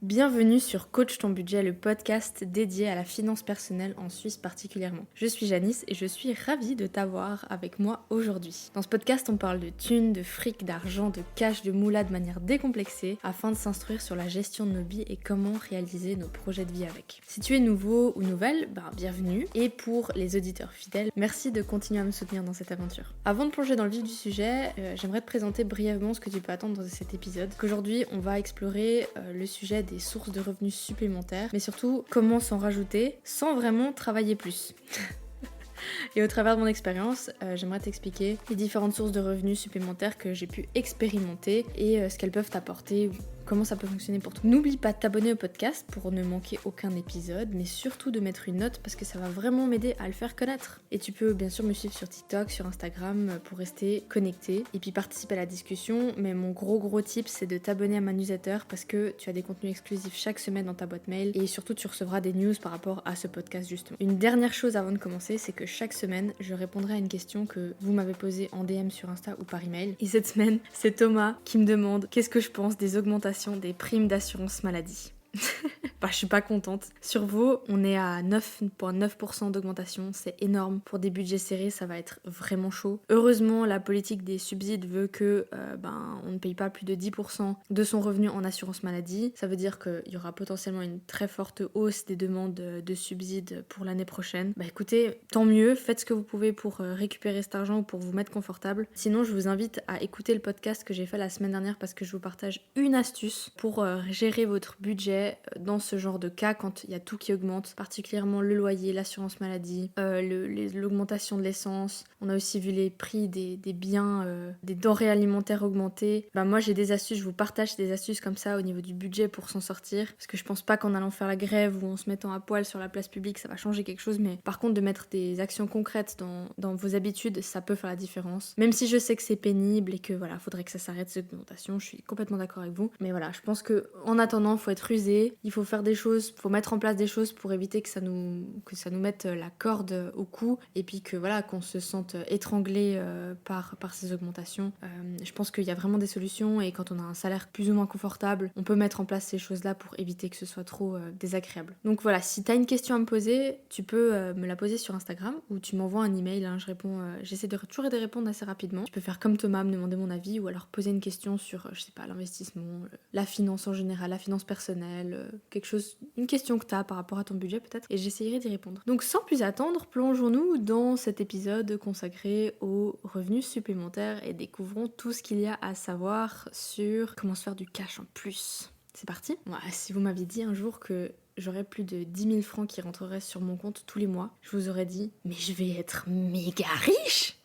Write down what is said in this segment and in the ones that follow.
Bienvenue sur Coach ton budget, le podcast dédié à la finance personnelle en Suisse particulièrement. Je suis Janice et je suis ravie de t'avoir avec moi aujourd'hui. Dans ce podcast, on parle de thunes, de fric, d'argent, de cash, de moula de manière décomplexée afin de s'instruire sur la gestion de nos vies et comment réaliser nos projets de vie avec. Si tu es nouveau ou nouvelle, bienvenue. Et pour les auditeurs fidèles, merci de continuer à me soutenir dans cette aventure. Avant de plonger dans le vif du sujet, j'aimerais te présenter brièvement ce que tu peux attendre dans cet épisode. Qu'aujourd'hui, on va explorer le sujet des sources de revenus supplémentaires, mais surtout comment s'en rajouter sans vraiment travailler plus. Et au travers de mon expérience, j'aimerais t'expliquer les différentes sources de revenus supplémentaires que j'ai pu expérimenter et ce qu'elles peuvent t'apporter, comment ça peut fonctionner pour toi. N'oublie pas de t'abonner au podcast pour ne manquer aucun épisode, mais surtout de mettre une note parce que ça va vraiment m'aider à le faire connaître. Et tu peux bien sûr me suivre sur TikTok, sur Instagram pour rester connecté et puis participer à la discussion. Mais mon gros tip, c'est de t'abonner à ma newsletter parce que tu as des contenus exclusifs chaque semaine dans ta boîte mail et surtout tu recevras des news par rapport à ce podcast justement. Une dernière chose avant de commencer, c'est que chaque semaine, je répondrai à une question que vous m'avez posée en DM sur Insta ou par email. Et cette semaine, c'est Thomas qui me demande qu'est-ce que je pense des augmentations des primes d'assurance maladie. Je suis pas contente. Sur Vaud, on est à 9,9% d'augmentation, c'est énorme. Pour des budgets serrés, ça va être vraiment chaud. Heureusement, la politique des subsides veut que on ne paye pas plus de 10% de son revenu en assurance maladie. Ça veut dire qu'il y aura potentiellement une très forte hausse des demandes de subsides pour l'année prochaine. Écoutez, tant mieux, faites ce que vous pouvez pour récupérer cet argent ou pour vous mettre confortable. Sinon, je vous invite à écouter le podcast que j'ai fait la semaine dernière parce que je vous partage une astuce pour gérer votre budget dans ce genre de cas quand il y a tout qui augmente, particulièrement le loyer, l'assurance maladie, l'augmentation de l'essence. On a aussi vu les prix des biens, des denrées alimentaires augmenter. Moi j'ai des astuces, je vous partage des astuces comme ça au niveau du budget pour s'en sortir, parce que je pense pas qu'en allant faire la grève ou en se mettant à poil sur la place publique ça va changer quelque chose, mais par contre de mettre des actions concrètes dans vos habitudes, ça peut faire la différence. Même si je sais que c'est pénible et que voilà, faudrait que ça s'arrête cette augmentation, je suis complètement d'accord avec vous. Mais voilà, je pense que en attendant, faut être rusé, il faut faire des choses, faut mettre en place des choses pour éviter que ça nous mette la corde au cou et puis que voilà, qu'on se sente étranglé par ces augmentations. Je pense qu'il y a vraiment des solutions et quand on a un salaire plus ou moins confortable, on peut mettre en place ces choses-là pour éviter que ce soit trop désagréable. Donc voilà, si t'as une question à me poser, tu peux me la poser sur Instagram ou tu m'envoies un email, je réponds, j'essaie de toujours de répondre assez rapidement. Tu peux faire comme Thomas, me demander mon avis ou alors poser une question sur, je sais pas, l'investissement, la finance en général, la finance personnelle, une question que tu as par rapport à ton budget peut-être, et j'essayerai d'y répondre. Donc sans plus attendre, plongeons-nous dans cet épisode consacré aux revenus supplémentaires et découvrons tout ce qu'il y a à savoir sur comment se faire du cash en plus. C'est parti. Si vous m'aviez dit un jour que j'aurais plus de 10 000 francs qui rentreraient sur mon compte tous les mois, je vous aurais dit « Mais je vais être méga riche !»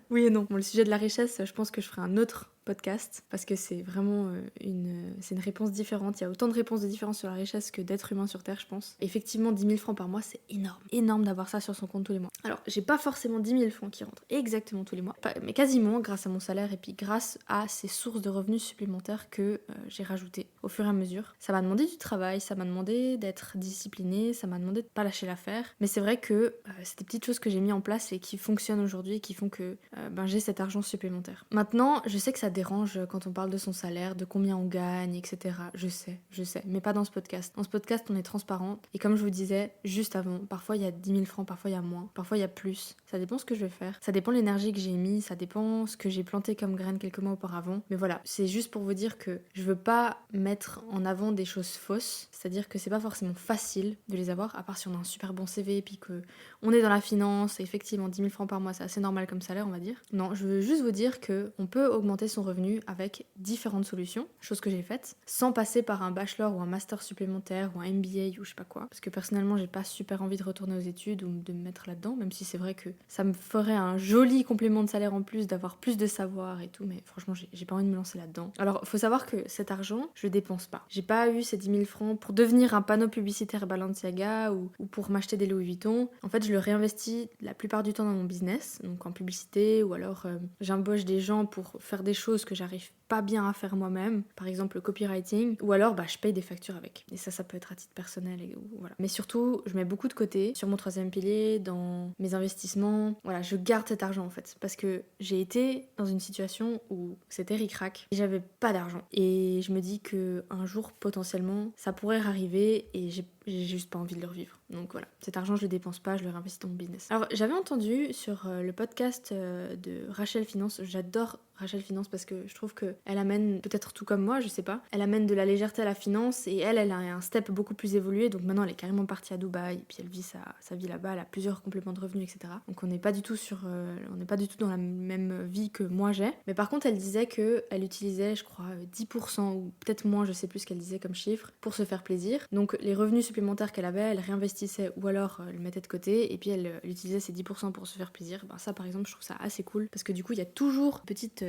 Oui et non. Le sujet de la richesse, je pense que je ferai un autre podcast parce que c'est vraiment une réponse différente. Il y a autant de réponses différentes sur la richesse que d'êtres humains sur Terre, je pense. Effectivement, 10 000 francs par mois, c'est énorme. Énorme d'avoir ça sur son compte tous les mois. Alors, j'ai pas forcément 10 000 francs qui rentrent exactement tous les mois, mais quasiment grâce à mon salaire et puis grâce à ces sources de revenus supplémentaires que j'ai rajoutées au fur et à mesure. Ça m'a demandé du travail, ça m'a demandé d'être disciplinée, ça m'a demandé de pas lâcher l'affaire. Mais c'est vrai que c'est des petites choses que j'ai mis en place et qui fonctionnent aujourd'hui et qui font que j'ai cet argent supplémentaire. Maintenant, je sais que ça dérange quand on parle de son salaire, de combien on gagne, etc. Je sais, mais pas dans ce podcast. Dans ce podcast, on est transparente. Et comme je vous disais juste avant, parfois il y a 10 000 francs, parfois il y a moins, parfois il y a plus. Ça dépend ce que je vais faire. Ça dépend de l'énergie que j'ai mis, ça dépend ce que j'ai planté comme graines quelques mois auparavant. Mais voilà, c'est juste pour vous dire que je veux pas mettre en avant des choses fausses. C'est-à-dire que c'est pas forcément facile de les avoir, à part si on a un super bon CV et puis que on est dans la finance. Et effectivement, 10 000 francs par mois, c'est assez normal comme salaire, on va dire. Non, je veux juste vous dire que on peut augmenter son revenu avec différentes solutions, chose que j'ai faite, sans passer par un bachelor ou un master supplémentaire ou un MBA ou je sais pas quoi. Parce que personnellement, j'ai pas super envie de retourner aux études ou de me mettre là-dedans, même si c'est vrai que ça me ferait un joli complément de salaire en plus, d'avoir plus de savoir et tout, mais franchement, j'ai pas envie de me lancer là-dedans. Alors, faut savoir que cet argent, je le dépense pas. J'ai pas eu ces 10 000 francs pour devenir un panneau publicitaire Balenciaga ou pour m'acheter des Louis Vuitton. En fait, je le réinvestis la plupart du temps dans mon business, donc en publicité ou alors j'embauche des gens pour faire des choses choses que j'arrive pas bien à faire moi-même, par exemple le copywriting, ou alors je paye des factures avec. Et ça peut être à titre personnel, voilà. Mais surtout, je mets beaucoup de côté sur mon troisième pilier, dans mes investissements. Voilà, je garde cet argent en fait, parce que j'ai été dans une situation où c'était ric-rac et j'avais pas d'argent. Et je me dis que un jour, potentiellement, ça pourrait arriver et j'ai juste pas envie de le revivre. Donc voilà, cet argent, je le dépense pas, je le réinvestis dans mon business. Alors, j'avais entendu sur le podcast de Rachel Finance, j'adore Rachel Finance parce que je trouve qu'elle amène, peut-être tout comme moi, je sais pas, elle amène de la légèreté à la finance et elle a un step beaucoup plus évolué, donc maintenant elle est carrément partie à Dubaï et puis elle vit sa vie là-bas, elle a plusieurs compléments de revenus, etc. Donc on n'est pas du tout dans la même vie que moi j'ai. Mais par contre, elle disait qu'elle utilisait, je crois, 10% ou peut-être moins, je sais plus ce qu'elle disait comme chiffre, pour se faire plaisir. Donc les revenus supplémentaires qu'elle avait, elle réinvestissait ou alors elle mettait de côté et puis elle utilisait ces 10% pour se faire plaisir. Ça par exemple, je trouve ça assez cool parce que du coup, il y a toujours une petite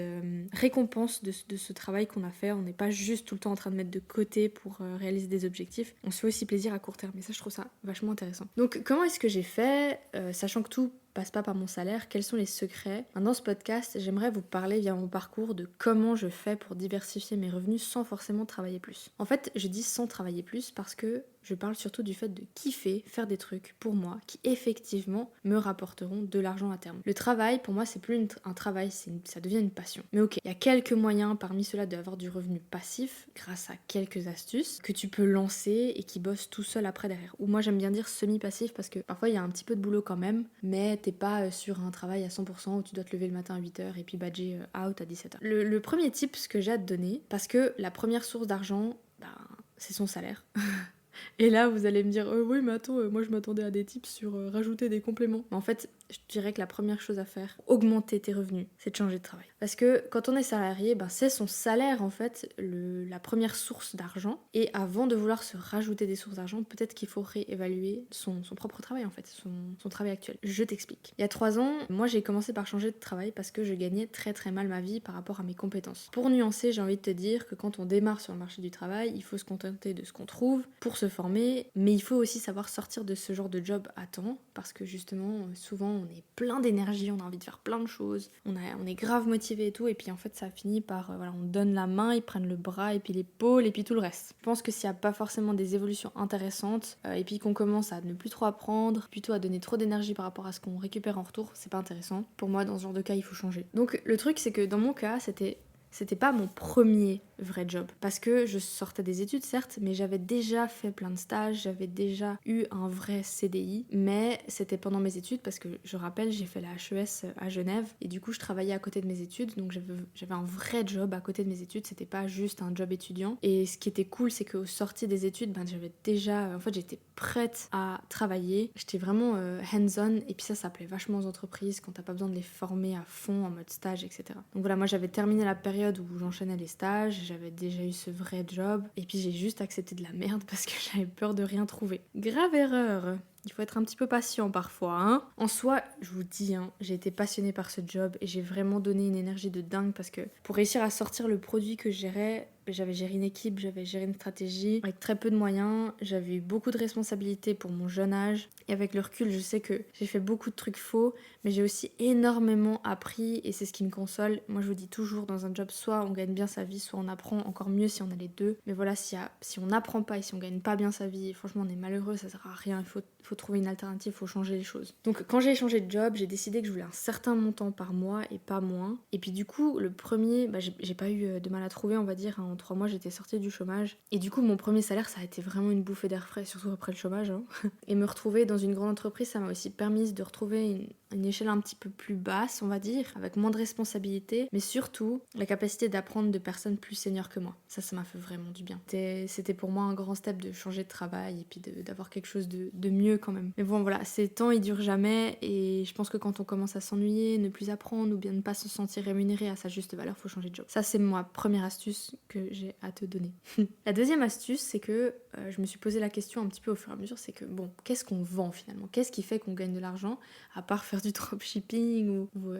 récompense de ce travail qu'on a fait. On n'est pas juste tout le temps en train de mettre de côté pour réaliser des objectifs. On se fait aussi plaisir à court terme et ça, je trouve ça vachement intéressant. Donc comment est-ce que j'ai fait, sachant que tout passe pas par mon salaire, quels sont les secrets? Dans ce podcast, j'aimerais vous parler via mon parcours de comment je fais pour diversifier mes revenus sans forcément travailler plus. En fait, je dis sans travailler plus parce que je parle surtout du fait de kiffer, faire des trucs pour moi qui effectivement me rapporteront de l'argent à terme. Le travail, pour moi, c'est plus un travail, ça devient une passion. Mais ok, il y a quelques moyens parmi ceux-là d'avoir du revenu passif grâce à quelques astuces que tu peux lancer et qui bossent tout seul après derrière. Ou moi, j'aime bien dire semi-passif parce que parfois il y a un petit peu de boulot quand même, mais t'es pas sur un travail à 100% où tu dois te lever le matin à 8h et puis badger out à 17h. Le premier tip, ce que j'ai à te donner, parce que la première source d'argent, c'est son salaire. Et là, vous allez me dire, oui, mais attends, moi je m'attendais à des tips sur rajouter des compléments. Mais en fait, je dirais que la première chose à faire, augmenter tes revenus, c'est de changer de travail. Parce que quand on est salarié, c'est son salaire en fait la première source d'argent. Et avant de vouloir se rajouter des sources d'argent, peut-être qu'il faut réévaluer son propre travail en fait, son travail actuel. Je t'explique. Il y a 3 ans, moi j'ai commencé par changer de travail parce que je gagnais très très mal ma vie par rapport à mes compétences. Pour nuancer, j'ai envie de te dire que quand on démarre sur le marché du travail, il faut se contenter de ce qu'on trouve pour se former, mais il faut aussi savoir sortir de ce genre de job à temps parce que justement, souvent on est plein d'énergie, on a envie de faire plein de choses, on est grave motivé et tout, et puis en fait ça finit par, on donne la main, ils prennent le bras, et puis l'épaule, et puis tout le reste. Je pense que s'il n'y a pas forcément des évolutions intéressantes, et puis qu'on commence à ne plus trop apprendre, plutôt à donner trop d'énergie par rapport à ce qu'on récupère en retour, c'est pas intéressant. Pour moi, dans ce genre de cas, il faut changer. Donc le truc, c'est que dans mon cas, c'était pas mon premier vrai job. Parce que je sortais des études, certes, mais j'avais déjà fait plein de stages, j'avais déjà eu un vrai CDI, mais c'était pendant mes études parce que, je rappelle, j'ai fait la HES à Genève et du coup, je travaillais à côté de mes études, donc j'avais un vrai job à côté de mes études, c'était pas juste un job étudiant. Et ce qui était cool, c'est qu'au sorti des études, j'avais déjà, en fait, j'étais prête à travailler, j'étais vraiment hands-on, et puis ça plaît vachement aux entreprises quand t'as pas besoin de les former à fond en mode stage, etc. Donc voilà, moi j'avais terminé la période où j'enchaînais les stages, j'avais déjà eu ce vrai job, et puis j'ai juste accepté de la merde parce que j'avais peur de rien trouver. Grave erreur. Il faut être un petit peu patient parfois, hein. En soi, je vous dis, j'ai été passionnée par ce job et j'ai vraiment donné une énergie de dingue parce que pour réussir à sortir le produit que je gérais, j'avais géré une équipe, j'avais géré une stratégie avec très peu de moyens, j'avais eu beaucoup de responsabilités pour mon jeune âge et avec le recul, je sais que j'ai fait beaucoup de trucs faux, mais j'ai aussi énormément appris et c'est ce qui me console. Moi, je vous dis toujours, dans un job, soit on gagne bien sa vie, soit on apprend, encore mieux si on a les deux. Mais voilà, si on n'apprend pas et si on gagne pas bien sa vie, franchement, on est malheureux, ça sert à rien, il faut trouver une alternative, il faut changer les choses. Donc quand j'ai changé de job, j'ai décidé que je voulais un certain montant par mois et pas moins. Et puis du coup, le premier, j'ai pas eu de mal à trouver, on va dire. En 3 mois, j'étais sortie du chômage. Et du coup, mon premier salaire, ça a été vraiment une bouffée d'air frais, surtout après le chômage. Et me retrouver dans une grande entreprise, ça m'a aussi permis de retrouver une échelle un petit peu plus basse, on va dire, avec moins de responsabilités, mais surtout la capacité d'apprendre de personnes plus seniors que moi. Ça m'a fait vraiment du bien. C'était pour moi un grand step de changer de travail et puis d'avoir quelque chose de mieux quand même. Mais bon, voilà, ces temps, ils durent jamais et je pense que quand on commence à s'ennuyer, ne plus apprendre ou bien ne pas se sentir rémunéré à sa juste valeur, faut changer de job. Ça, c'est ma première astuce que j'ai à te donner. La deuxième astuce, c'est que je me suis posé la question un petit peu au fur et à mesure, c'est que bon, qu'est-ce qu'on vend finalement? Qu'est-ce qui fait qu'on gagne de l'argent à part faire du dropshipping ou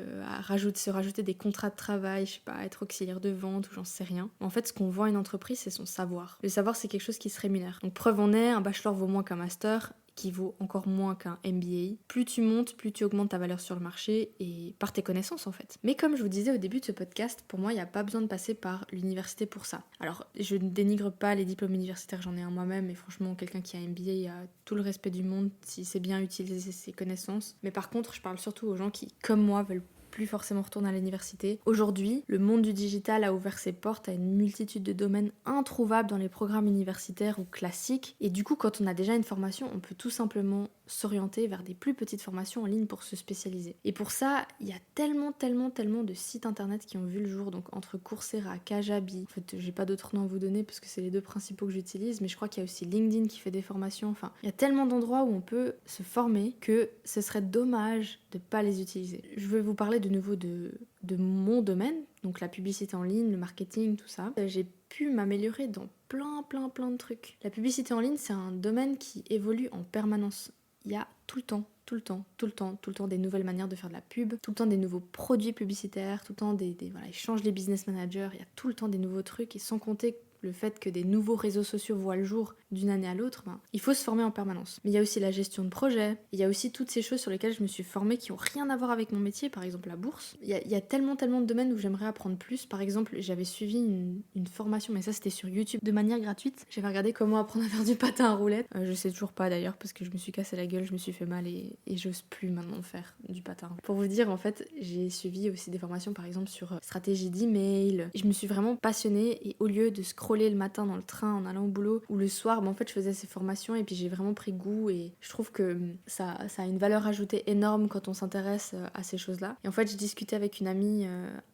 se rajouter des contrats de travail, je sais pas, être auxiliaire de vente ou j'en sais rien. En fait, ce qu'on vend à une entreprise, c'est son savoir. Le savoir, c'est quelque chose qui se rémunère. Donc preuve en est, un bachelor vaut moins qu'un master, qui vaut encore moins qu'un MBA. Plus tu montes, plus tu augmentes ta valeur sur le marché et par tes connaissances en fait. Mais comme je vous disais au début de ce podcast, pour moi, il n'y a pas besoin de passer par l'université pour ça. Alors, je ne dénigre pas les diplômes universitaires, j'en ai un moi-même, et franchement, quelqu'un qui a un MBA a tout le respect du monde si c'est bien utiliser ses connaissances. Mais par contre, je parle surtout aux gens qui, comme moi, veulent plus forcément retourner à l'université. Aujourd'hui, le monde du digital a ouvert ses portes à une multitude de domaines introuvables dans les programmes universitaires ou classiques. Et du coup, quand on a déjà une formation, on peut tout simplement s'orienter vers des plus petites formations en ligne pour se spécialiser. Et pour ça, il y a tellement de sites internet qui ont vu le jour, donc entre Coursera, Kajabi, en fait j'ai pas d'autres noms à vous donner parce que c'est les deux principaux que j'utilise, mais je crois qu'il y a aussi LinkedIn qui fait des formations, enfin il y a tellement d'endroits où on peut se former que ce serait dommage de pas les utiliser. Je vais vous parler de nouveau de mon domaine, donc la publicité en ligne, le marketing, tout ça. J'ai pu m'améliorer dans plein de trucs. La publicité en ligne, c'est un domaine qui évolue en permanence. Il y a tout le temps des nouvelles manières de faire de la pub, tout le temps des nouveaux produits publicitaires, tout le temps voilà, ils changent les business managers, il y a tout le temps des nouveaux trucs, et sans compter le fait que des nouveaux réseaux sociaux voient le jour d'une année à l'autre, il faut se former en permanence. Mais il y a aussi la gestion de projet, il y a aussi toutes ces choses sur lesquelles je me suis formée qui n'ont rien à voir avec mon métier, par exemple la bourse. Il y a tellement de domaines où j'aimerais apprendre plus. Par exemple, j'avais suivi une formation, mais ça c'était sur YouTube, de manière gratuite. J'avais regardé comment apprendre à faire du patin à roulettes. Je sais toujours pas d'ailleurs, parce que je me suis cassé la gueule, je me suis fait mal et j'ose plus maintenant faire du patin. Pour vous dire, en fait, j'ai suivi aussi des formations, par exemple sur stratégie d'email. Je me suis vraiment passionnée, et au lieu de scroller le matin dans le train en allant au boulot ou le soir, en fait je faisais ces formations et puis j'ai vraiment pris goût, et je trouve que ça a une valeur ajoutée énorme quand on s'intéresse à ces choses-là. Et en fait, j'ai discuté avec une amie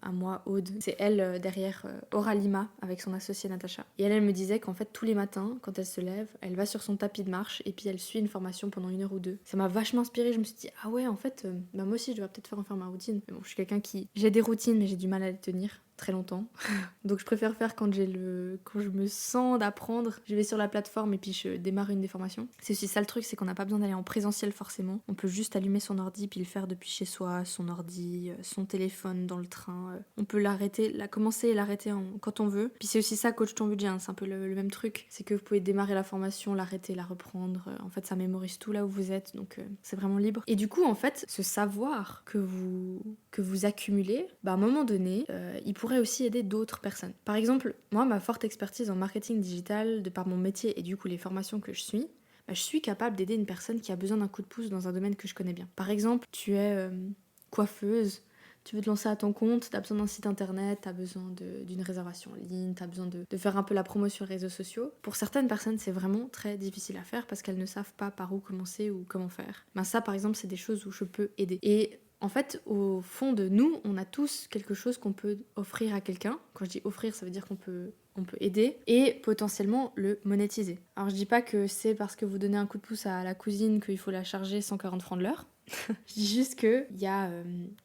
à moi, Aude, c'est elle derrière Oralima avec son associée Natacha, et elle me disait qu'en fait tous les matins quand elle se lève, elle va sur son tapis de marche et puis elle suit une formation pendant 1 heure ou 2. Ça m'a vachement inspirée, je me suis dit ah ouais, en fait moi aussi je dois peut-être faire ma routine. Mais bon, je suis quelqu'un qui, j'ai des routines mais j'ai du mal à les tenir très longtemps. Donc je préfère faire quand je me sens d'apprendre, je vais sur la plateforme et puis je démarre une des formations. C'est aussi ça le truc, c'est qu'on n'a pas besoin d'aller en présentiel forcément. On peut juste allumer son ordi puis le faire depuis chez soi, son ordi, son téléphone dans le train. On peut l'arrêter, la commencer et l'arrêter quand on veut. Puis c'est aussi ça, coach ton budget, hein. C'est un peu le même truc. C'est que vous pouvez démarrer la formation, l'arrêter, la reprendre. En fait, ça mémorise tout là où vous êtes, donc c'est vraiment libre. Et du coup, en fait, ce savoir que vous accumulez, à un moment donné, il pourrait aussi aider d'autres personnes. Par exemple, moi, ma forte expertise en marketing digital, de par mon métier et du coup les formations que je suis capable d'aider une personne qui a besoin d'un coup de pouce dans un domaine que je connais bien. Par exemple, tu es coiffeuse, tu veux te lancer à ton compte, tu as besoin d'un site internet, tu as besoin d'une réservation en ligne, tu as besoin de faire un peu la promo sur les réseaux sociaux. Pour certaines personnes, c'est vraiment très difficile à faire parce qu'elles ne savent pas par où commencer ou comment faire. Ça, par exemple, c'est des choses où je peux aider. Et en fait, au fond de nous, on a tous quelque chose qu'on peut offrir à quelqu'un. Quand je dis offrir, ça veut dire qu'on peut aider et potentiellement le monétiser. Alors je dis pas que c'est parce que vous donnez un coup de pouce à la cousine qu'il faut la charger 140 francs de l'heure. Je dis juste qu'il y a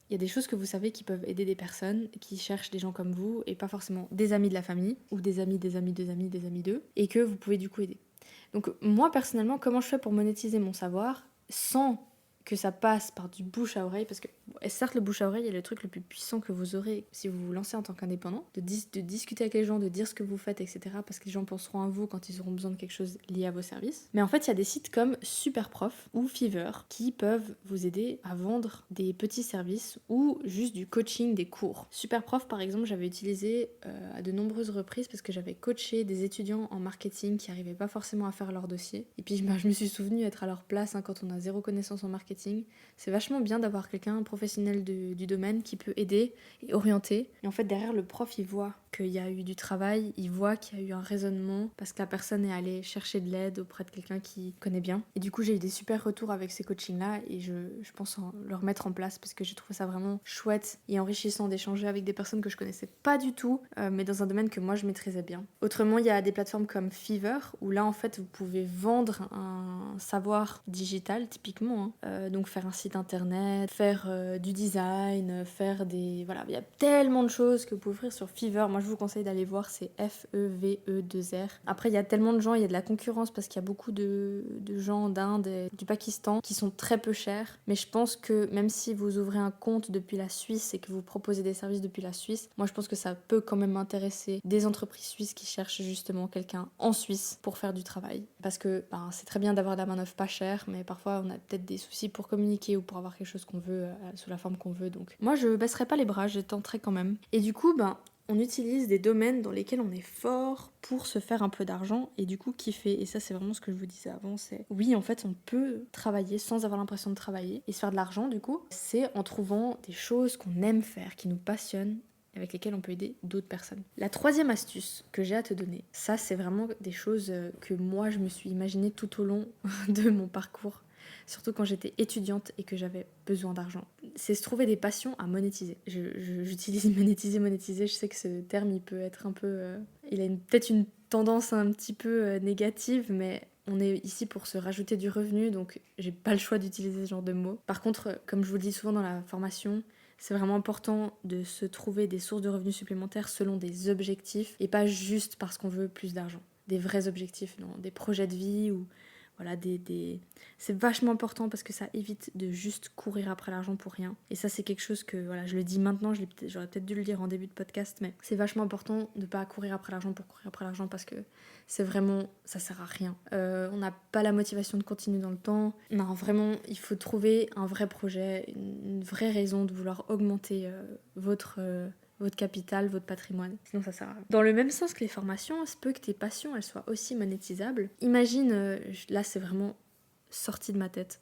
des choses que vous savez qui peuvent aider des personnes qui cherchent des gens comme vous et pas forcément des amis de la famille ou des amis d'eux, et que vous pouvez du coup aider. Donc moi personnellement, comment je fais pour monétiser mon savoir sans que ça passe par du bouche à oreille, parce que certes le bouche à oreille est le truc le plus puissant que vous aurez si vous vous lancez en tant qu'indépendant, de discuter avec les gens, de dire ce que vous faites, etc., parce que les gens penseront à vous quand ils auront besoin de quelque chose lié à vos services. Mais en fait, il y a des sites comme Superprof ou Fiverr qui peuvent vous aider à vendre des petits services ou juste du coaching, des cours. Superprof, par exemple, j'avais utilisé à de nombreuses reprises parce que j'avais coaché des étudiants en marketing qui n'arrivaient pas forcément à faire leur dossier. Et puis je me suis souvenue être à leur place quand on a zéro connaissance en marketing. C'est vachement bien d'avoir quelqu'un, un professionnel du domaine qui peut aider et orienter. Et en fait, derrière, le prof, il voit qu'il y a eu du travail, il voit qu'il y a eu un raisonnement parce que la personne est allée chercher de l'aide auprès de quelqu'un qui connaît bien. Et du coup, j'ai eu des super retours avec ces coachings-là et je pense le remettre en place parce que j'ai trouvé ça vraiment chouette et enrichissant d'échanger avec des personnes que je connaissais pas du tout, mais dans un domaine que moi je maîtrisais bien. Autrement, il y a des plateformes comme Fiverr où là, en fait, vous pouvez vendre un savoir digital, typiquement, donc faire un site internet, faire du design, faire des... Voilà, il y a tellement de choses que vous pouvez offrir sur Fiverr. Moi, je vous conseille d'aller voir, c'est FEVE2R. Après, il y a tellement de gens, il y a de la concurrence parce qu'il y a beaucoup de gens d'Inde et du Pakistan qui sont très peu chers. Mais je pense que même si vous ouvrez un compte depuis la Suisse et que vous proposez des services depuis la Suisse, moi je pense que ça peut quand même intéresser des entreprises suisses qui cherchent justement quelqu'un en Suisse pour faire du travail. Parce que c'est très bien d'avoir de la main-d'œuvre pas chère, mais parfois on a peut-être des soucis pour communiquer ou pour avoir quelque chose qu'on veut sous la forme qu'on veut. Donc moi je baisserai pas les bras, je tenterai quand même. Et du coup, on utilise des domaines dans lesquels on est fort pour se faire un peu d'argent et du coup kiffer. Et ça, c'est vraiment ce que je vous disais avant, c'est oui, en fait, on peut travailler sans avoir l'impression de travailler et se faire de l'argent, du coup, c'est en trouvant des choses qu'on aime faire, qui nous passionnent, avec lesquelles on peut aider d'autres personnes. La troisième astuce que j'ai à te donner, ça, c'est vraiment des choses que moi, je me suis imaginé tout au long de mon parcours, surtout quand j'étais étudiante et que j'avais besoin d'argent. C'est se trouver des passions à monétiser. J'utilise monétiser, je sais que ce terme, il peut être un peu... il a peut-être une tendance un petit peu négative, mais on est ici pour se rajouter du revenu, donc j'ai pas le choix d'utiliser ce genre de mots. Par contre, comme je vous le dis souvent dans la formation, c'est vraiment important de se trouver des sources de revenus supplémentaires selon des objectifs et pas juste parce qu'on veut plus d'argent. Des vrais objectifs, non, des projets de vie ou... Voilà, c'est vachement important parce que ça évite de juste courir après l'argent pour rien. Et ça, c'est quelque chose que, voilà, je le dis maintenant, j'aurais peut-être dû le dire en début de podcast, mais c'est vachement important de pas courir après l'argent pour courir après l'argent parce que c'est vraiment, ça sert à rien. On n'a pas la motivation de continuer dans le temps. Non, vraiment, il faut trouver un vrai projet, une vraie raison de vouloir augmenter votre capital, votre patrimoine. Sinon, ça sert à rien. Dans le même sens que les formations, il se peut que tes passions, elles soient aussi monétisables. Imagine, là, c'est vraiment sorti de ma tête.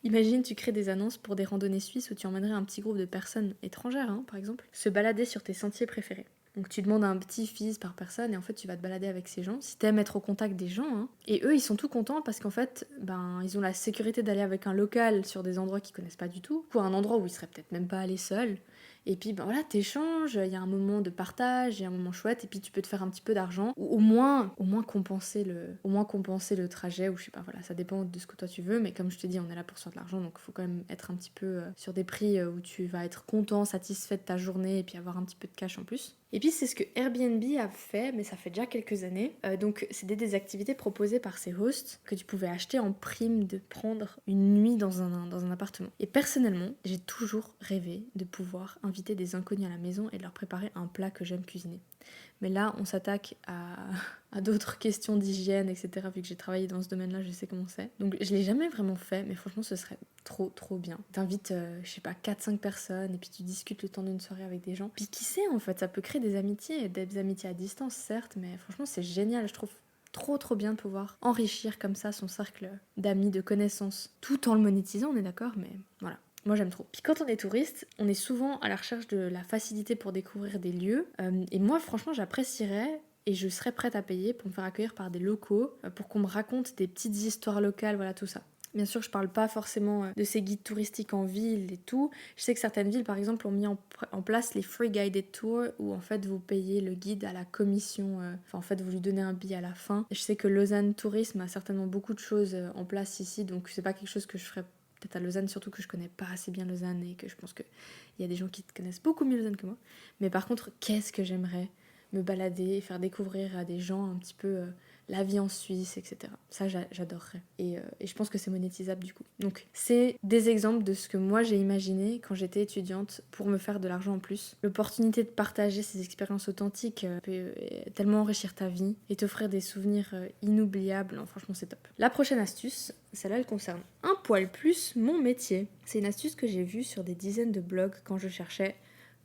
Imagine, tu crées des annonces pour des randonnées suisses où tu emmènerais un petit groupe de personnes étrangères, par exemple, se balader sur tes sentiers préférés. Donc tu demandes un petit fees par personne et en fait tu vas te balader avec ces gens. Si t'aimes être au contact des gens, et eux ils sont tout contents parce qu'en fait ils ont la sécurité d'aller avec un local sur des endroits qu'ils connaissent pas du tout, ou un endroit où ils seraient peut-être même pas allés seuls. Et puis voilà, t'échanges, il y a un moment de partage, il y a un moment chouette, et puis tu peux te faire un petit peu d'argent, ou au moins compenser le trajet, ou je sais pas, voilà, ça dépend de ce que toi tu veux, mais comme je te dis, on est là pour se faire de l'argent, donc il faut quand même être un petit peu sur des prix où tu vas être content, satisfait de ta journée, et puis avoir un petit peu de cash en plus. Et puis c'est ce que Airbnb a fait, mais ça fait déjà quelques années. Donc c'était des activités proposées par ses hosts que tu pouvais acheter en prime de prendre une nuit dans un appartement. Et personnellement, j'ai toujours rêvé de pouvoir inviter des inconnus à la maison et de leur préparer un plat que j'aime cuisiner. Mais là, on s'attaque à d'autres questions d'hygiène, etc. Vu que j'ai travaillé dans ce domaine-là, je sais comment c'est. Donc je l'ai jamais vraiment fait, mais franchement, ce serait trop bien. T'invites, je sais pas, 4-5 personnes, et puis tu discutes le temps d'une soirée avec des gens. Puis qui sait, en fait, ça peut créer des amitiés à distance, certes, mais franchement, c'est génial, je trouve. Trop bien de pouvoir enrichir comme ça son cercle d'amis, de connaissances, tout en le monétisant, on est d'accord, mais voilà. Moi j'aime trop. Puis quand on est touriste, on est souvent à la recherche de la facilité pour découvrir des lieux. Et moi franchement j'apprécierais et je serais prête à payer pour me faire accueillir par des locaux, pour qu'on me raconte des petites histoires locales, voilà tout ça. Bien sûr, je parle pas forcément de ces guides touristiques en ville et tout. Je sais que certaines villes, par exemple, ont mis en place les free guided tours où en fait vous payez le guide à la commission. En fait, vous lui donnez un billet à la fin. Et je sais que Lausanne Tourisme a certainement beaucoup de choses en place ici, donc c'est pas quelque chose que je ferais peut-être à Lausanne, surtout que je connais pas assez bien Lausanne et que je pense qu'il y a des gens qui connaissent beaucoup mieux Lausanne que moi. Mais par contre, qu'est-ce que j'aimerais me balader, faire découvrir à des gens un petit peu la vie en Suisse, etc. Ça, j'adorerais. Et je pense que c'est monétisable du coup. Donc, c'est des exemples de ce que moi j'ai imaginé quand j'étais étudiante pour me faire de l'argent en plus. L'opportunité de partager ces expériences authentiques peut tellement enrichir ta vie et t'offrir des souvenirs inoubliables. Non, franchement, c'est top. La prochaine astuce, celle-là, elle concerne un poil plus mon métier. C'est une astuce que j'ai vue sur des dizaines de blogs quand je cherchais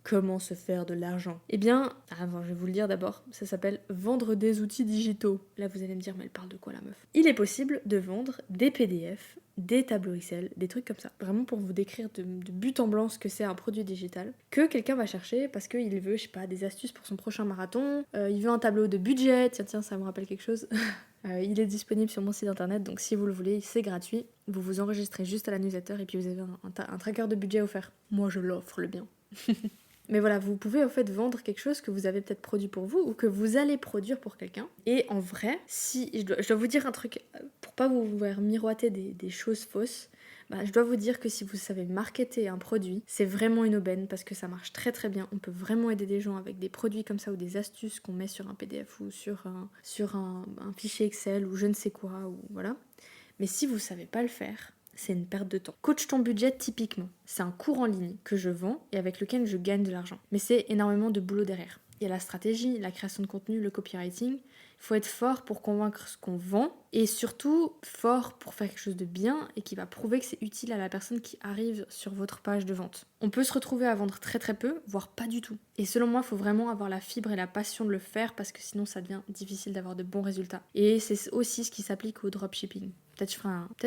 comment se faire de l'argent. Eh bien, je vais vous le dire d'abord, ça s'appelle vendre des outils digitaux. Là, vous allez me dire, mais elle parle de quoi la meuf ? Il est possible de vendre des PDF, des tableaux Excel, des trucs comme ça. Vraiment pour vous décrire de but en blanc ce que c'est un produit digital, que quelqu'un va chercher parce qu'il veut, je sais pas, des astuces pour son prochain marathon, il veut un tableau de budget, tiens, ça me rappelle quelque chose. Il est disponible sur mon site internet, donc si vous le voulez, c'est gratuit. Vous vous enregistrez juste à la newsletter et puis vous avez un tracker de budget offert. Moi, je l'offre le bien. Mais voilà, vous pouvez en fait vendre quelque chose que vous avez peut-être produit pour vous ou que vous allez produire pour quelqu'un. Et en vrai, si je dois vous dire un truc pour pas vous faire miroiter des choses fausses, Je dois vous dire que si vous savez marketer un produit, c'est vraiment une aubaine parce que ça marche très très bien. On peut vraiment aider des gens avec des produits comme ça ou des astuces qu'on met sur un PDF ou sur un fichier Excel ou je ne sais quoi, ou voilà. Mais si vous savez pas le faire, c'est une perte de temps. Coach ton budget, typiquement, c'est un cours en ligne que je vends et avec lequel je gagne de l'argent. Mais c'est énormément de boulot derrière. Il y a la stratégie, la création de contenu, le copywriting. Il faut être fort pour convaincre ce qu'on vend et surtout fort pour faire quelque chose de bien et qui va prouver que c'est utile à la personne qui arrive sur votre page de vente. On peut se retrouver à vendre très très peu, voire pas du tout. Et selon moi, il faut vraiment avoir la fibre et la passion de le faire parce que sinon ça devient difficile d'avoir de bons résultats. Et c'est aussi ce qui s'applique au dropshipping. Peut-être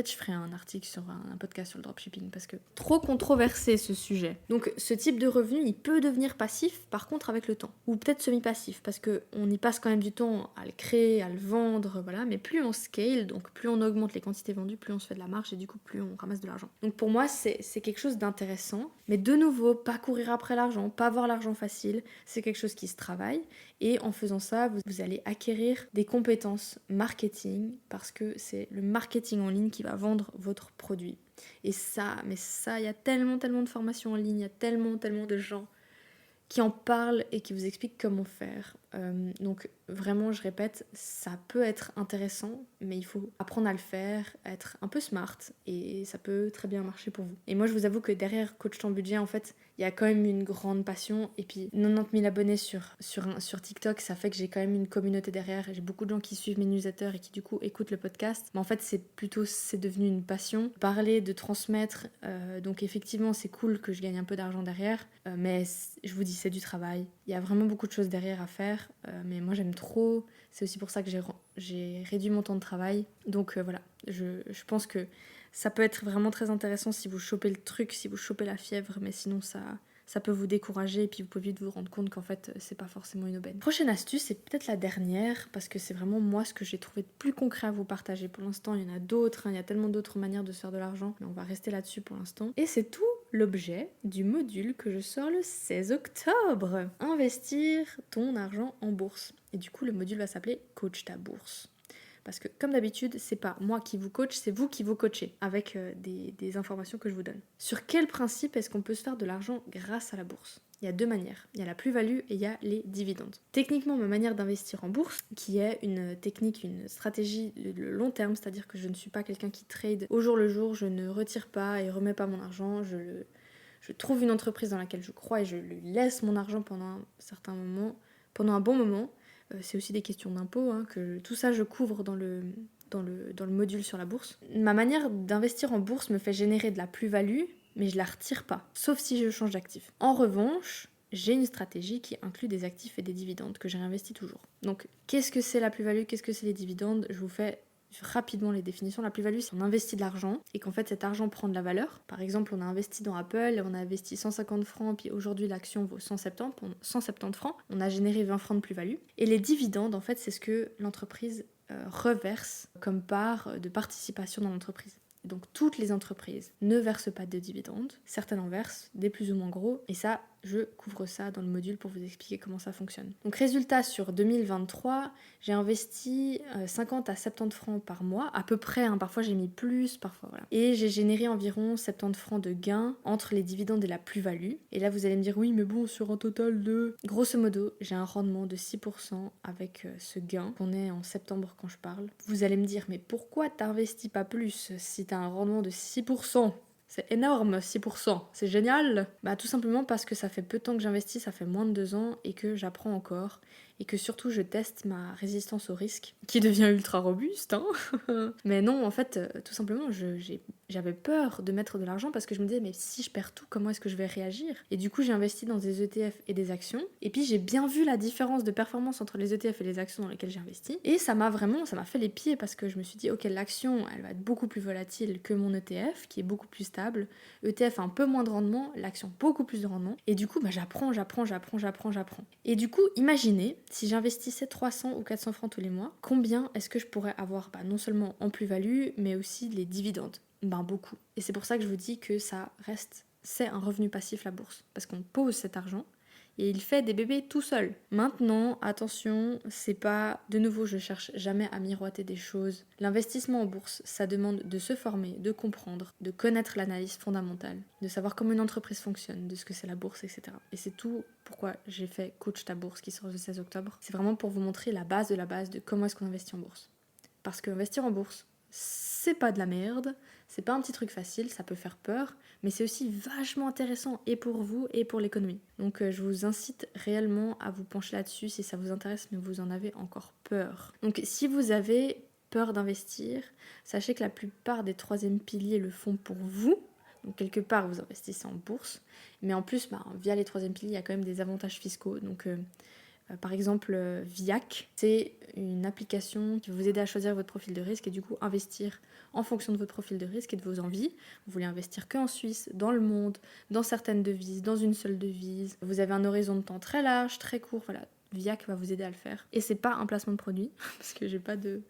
je ferai un article sur un podcast sur le dropshipping parce que trop controversé ce sujet. Donc ce type de revenu, il peut devenir passif par contre avec le temps. Ou peut-être semi-passif parce qu'on y passe quand même du temps à le créer, à le vendre, voilà. Mais plus on scale, donc plus on augmente les quantités vendues, plus on se fait de la marge et du coup plus on ramasse de l'argent. Donc pour moi c'est quelque chose d'intéressant. Mais de nouveau, pas courir après l'argent, pas voir l'argent facile, c'est quelque chose qui se travaille. Et en faisant ça, vous allez acquérir des compétences marketing parce que c'est le marketing en ligne qui va vendre votre produit. Et ça, il y a tellement de formations en ligne, il y a tellement de gens qui en parlent et qui vous expliquent comment faire. Donc vraiment, je répète, ça peut être intéressant, mais il faut apprendre à le faire, être un peu smart, et ça peut très bien marcher pour vous. Et moi, je vous avoue que derrière Coach ton budget, en fait, il y a quand même une grande passion, et puis 90 000 abonnés sur TikTok, ça fait que j'ai quand même une communauté derrière, et j'ai beaucoup de gens qui suivent mes newsletters et qui du coup écoutent le podcast. Mais en fait, c'est devenu une passion, parler, de transmettre, donc effectivement, c'est cool que je gagne un peu d'argent derrière, mais je vous dis, c'est du travail. Il y a vraiment beaucoup de choses derrière à faire, mais moi j'aime trop. C'est aussi pour ça que j'ai réduit mon temps de travail. Donc voilà, je pense que ça peut être vraiment très intéressant si vous chopez le truc, si vous chopez la fièvre, mais sinon ça peut vous décourager et puis vous pouvez vite vous rendre compte qu'en fait c'est pas forcément une aubaine. Prochaine astuce, c'est peut-être la dernière parce que c'est vraiment moi ce que j'ai trouvé de plus concret à vous partager. Pour l'instant, il y en a d'autres, il y a tellement d'autres manières de se faire de l'argent, mais on va rester là-dessus pour l'instant. Et c'est tout l'objet du module que je sors le 16 octobre. Investir ton argent en bourse. Et du coup, le module va s'appeler Coach ta bourse. Parce que comme d'habitude, c'est pas moi qui vous coach, c'est vous qui vous coachez avec des informations que je vous donne. Sur quel principe est-ce qu'on peut se faire de l'argent grâce à la bourse ? Il y a deux manières. Il y a la plus-value et il y a les dividendes. Techniquement, ma manière d'investir en bourse, qui est une technique, une stratégie de long terme, c'est-à-dire que je ne suis pas quelqu'un qui trade au jour le jour, je ne retire pas et remets pas mon argent, je trouve une entreprise dans laquelle je crois et je lui laisse mon argent pendant un certain moment, pendant un bon moment. C'est aussi des questions d'impôts, que tout ça je couvre dans le module sur la bourse. Ma manière d'investir en bourse me fait générer de la plus-value, mais je la retire pas, sauf si je change d'actif. En revanche, j'ai une stratégie qui inclut des actifs et des dividendes que j'ai réinvestis toujours. Donc, qu'est-ce que c'est la plus-value, qu'est-ce que c'est les dividendes ? Je vous fais rapidement les définitions. La plus-value, c'est qu'on investit de l'argent et qu'en fait cet argent prend de la valeur. Par exemple, on a investi dans Apple, on a investi 150 francs, puis aujourd'hui l'action vaut 170 francs, on a généré 20 francs de plus-value. Et les dividendes, en fait, c'est ce que l'entreprise reverse comme part de participation dans l'entreprise. Donc toutes les entreprises ne versent pas de dividendes, certaines en versent, des plus ou moins gros, et ça, je couvre ça dans le module pour vous expliquer comment ça fonctionne. Donc résultat, sur 2023, j'ai investi 50 à 70 francs par mois, à peu près, parfois j'ai mis plus, parfois voilà. Et j'ai généré environ 70 francs de gains entre les dividendes et la plus-value. Et là vous allez me dire, oui mais bon, sur un total de... Grosso modo, j'ai un rendement de 6% avec ce gain, qu'on est en septembre quand je parle. Vous allez me dire, mais pourquoi t'investis pas plus si t'as un rendement de 6%? C'est énorme, 6%, c'est génial. Tout simplement parce que ça fait peu de temps que j'investis, ça fait moins de 2 ans et que j'apprends encore et que surtout je teste ma résistance au risque qui devient ultra robuste. Mais non, en fait, tout simplement, j'avais peur de mettre de l'argent parce que je me disais mais si je perds tout, comment est-ce que je vais réagir ? Et du coup, j'ai investi dans des ETF et des actions et puis j'ai bien vu la différence de performance entre les ETF et les actions dans lesquelles j'ai investi et ça m'a fait les pieds parce que je me suis dit ok, l'action, elle va être beaucoup plus volatile que mon ETF qui est beaucoup plus stable. ETF a un peu moins de rendement, l'action beaucoup plus de rendement et du coup, j'apprends. Et du coup, imaginez si j'investissais 300 ou 400 francs tous les mois, combien est-ce que je pourrais avoir non seulement en plus-value, mais aussi les dividendes ? Beaucoup. Et c'est pour ça que je vous dis que c'est un revenu passif la bourse. Parce qu'on pose cet argent, et il fait des bébés tout seul. Maintenant, attention, c'est pas... De nouveau, je cherche jamais à miroiter des choses. L'investissement en bourse, ça demande de se former, de comprendre, de connaître l'analyse fondamentale, de savoir comment une entreprise fonctionne, de ce que c'est la bourse, etc. Et c'est tout pourquoi j'ai fait Coach ta bourse qui sort le 16 octobre. C'est vraiment pour vous montrer la base de comment est-ce qu'on investit en bourse. Parce qu'investir en bourse, c'est pas de la merde, c'est pas un petit truc facile, ça peut faire peur, mais c'est aussi vachement intéressant et pour vous et pour l'économie. Donc je vous incite réellement à vous pencher là-dessus si ça vous intéresse, mais vous en avez encore peur. Donc si vous avez peur d'investir, sachez que la plupart des troisièmes piliers le font pour vous. Donc quelque part vous investissez en bourse, mais en plus via les troisièmes piliers il y a quand même des avantages fiscaux. Donc par exemple, Viac, c'est une application qui va vous aider à choisir votre profil de risque et du coup investir en fonction de votre profil de risque et de vos envies. Vous voulez investir qu'en Suisse, dans le monde, dans certaines devises, dans une seule devise. Vous avez un horizon de temps très large, très court, voilà. Viac va vous aider à le faire. Et c'est pas un placement de produit, parce que j'ai pas de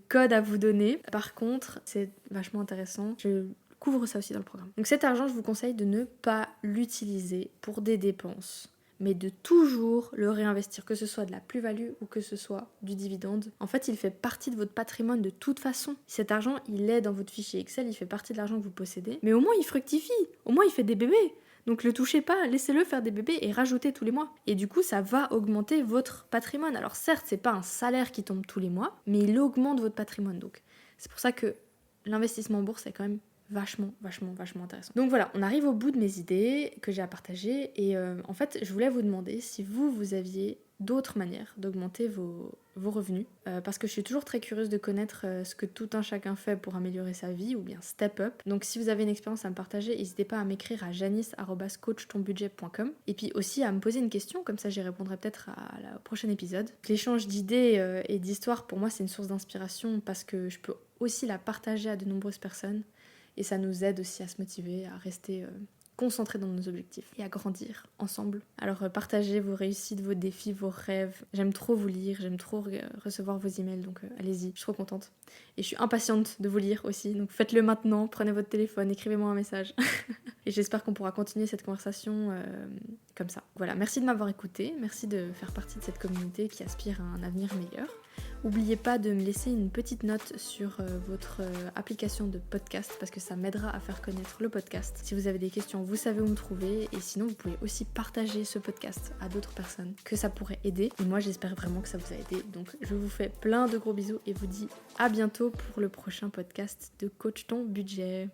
code à vous donner. Par contre, c'est vachement intéressant. Je couvre ça aussi dans le programme. Donc cet argent, je vous conseille de ne pas l'utiliser pour des dépenses, mais de toujours le réinvestir, que ce soit de la plus-value ou que ce soit du dividende. En fait, il fait partie de votre patrimoine de toute façon. Cet argent, il est dans votre fichier Excel, il fait partie de l'argent que vous possédez, mais au moins il fructifie, au moins il fait des bébés. Donc le touchez pas, laissez-le faire des bébés et rajoutez tous les mois. Et du coup, ça va augmenter votre patrimoine. Alors certes, c'est pas un salaire qui tombe tous les mois, mais il augmente votre patrimoine. Donc c'est pour ça que l'investissement en bourse est quand même vachement intéressant. Donc voilà, on arrive au bout de mes idées que j'ai à partager et en fait, je voulais vous demander si vous aviez d'autres manières d'augmenter vos revenus parce que je suis toujours très curieuse de connaître ce que tout un chacun fait pour améliorer sa vie ou bien step up. Donc si vous avez une expérience à me partager, n'hésitez pas à m'écrire à janice@coachtonbudget.com et puis aussi à me poser une question, comme ça j'y répondrai peut-être au prochain épisode. L'échange d'idées et d'histoires pour moi c'est une source d'inspiration parce que je peux aussi la partager à de nombreuses personnes. Et ça nous aide aussi à se motiver, à rester concentrés dans nos objectifs et à grandir ensemble. Alors partagez vos réussites, vos défis, vos rêves. J'aime trop vous lire, j'aime trop recevoir vos emails, donc allez-y, je suis trop contente. Et je suis impatiente de vous lire aussi, donc faites-le maintenant, prenez votre téléphone, écrivez-moi un message. Et j'espère qu'on pourra continuer cette conversation comme ça. Voilà, merci de m'avoir écouté, merci de faire partie de cette communauté qui aspire à un avenir meilleur. N'oubliez pas de me laisser une petite note sur votre application de podcast parce que ça m'aidera à faire connaître le podcast. Si vous avez des questions, vous savez où me trouver et sinon vous pouvez aussi partager ce podcast à d'autres personnes que ça pourrait aider. Et moi j'espère vraiment que ça vous a aidé. Donc je vous fais plein de gros bisous et vous dis à bientôt pour le prochain podcast de Coach ton budget.